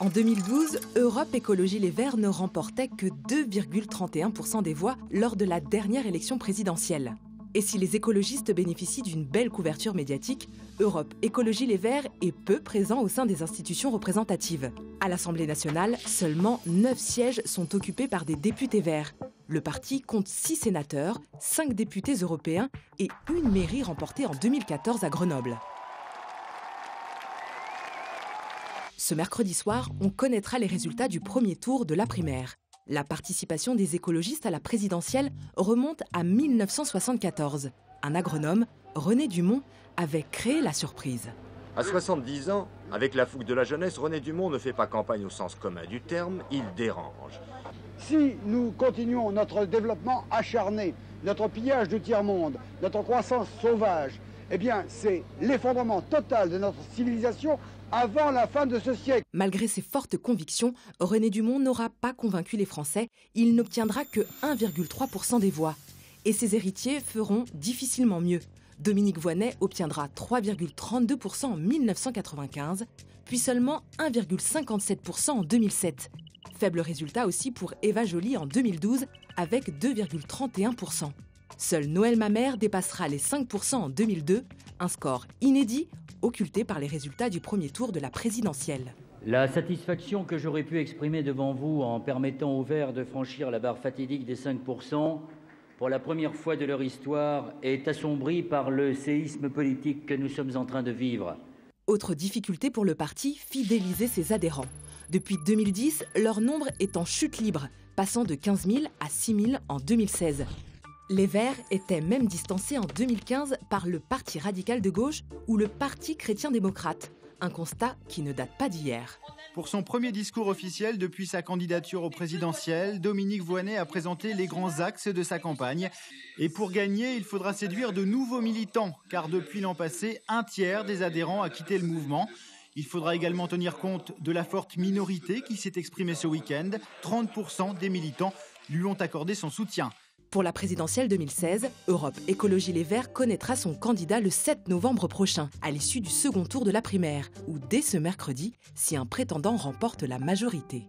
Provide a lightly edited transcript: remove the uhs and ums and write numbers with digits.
En 2012, Europe Écologie Les Verts ne remportait que 2,31% des voix lors de la dernière élection présidentielle. Et si les écologistes bénéficient d'une belle couverture médiatique, Europe Écologie Les Verts est peu présent au sein des institutions représentatives. À l'Assemblée nationale, seulement 9 sièges sont occupés par des députés verts. Le parti compte 6 sénateurs, 5 députés européens et une mairie remportée en 2014 à Grenoble. Ce mercredi soir, on connaîtra les résultats du premier tour de la primaire. La participation des écologistes à la présidentielle remonte à 1974. Un agronome, René Dumont, avait créé la surprise. À 70 ans, avec la fougue de la jeunesse, René Dumont ne fait pas campagne au sens commun du terme, il dérange. Si nous continuons notre développement acharné, notre pillage du tiers-monde, notre croissance sauvage, eh bien c'est l'effondrement total de notre civilisation avant la fin de ce siècle. Malgré ses fortes convictions, René Dumont n'aura pas convaincu les Français. Il n'obtiendra que 1,3% des voix. Et ses héritiers feront difficilement mieux. Dominique Voynet obtiendra 3,32% en 1995, puis seulement 1,57% en 2007. Faible résultat aussi pour Eva Joly en 2012, avec 2,31%. Seul Noël Mamère dépassera les 5% en 2002, un score inédit, occulté par les résultats du premier tour de la présidentielle. La satisfaction que j'aurais pu exprimer devant vous en permettant aux Verts de franchir la barre fatidique des 5%, pour la première fois de leur histoire, est assombrie par le séisme politique que nous sommes en train de vivre. Autre difficulté pour le parti, fidéliser ses adhérents. Depuis 2010, leur nombre est en chute libre, passant de 15 000 à 6 000 en 2016. Les Verts étaient même distancés en 2015 par le Parti radical de gauche ou le Parti chrétien-démocrate. Un constat qui ne date pas d'hier. Pour son premier discours officiel depuis sa candidature au présidentiel, Dominique Voynet a présenté les grands axes de sa campagne. Et pour gagner, il faudra séduire de nouveaux militants, car depuis l'an passé, 1/3 des adhérents a quitté le mouvement. Il faudra également tenir compte de la forte minorité qui s'est exprimée ce week-end. 30% des militants lui ont accordé son soutien. Pour la présidentielle 2016, Europe Écologie Les Verts connaîtra son candidat le 7 novembre prochain, à l'issue du second tour de la primaire, ou dès ce mercredi, si un prétendant remporte la majorité.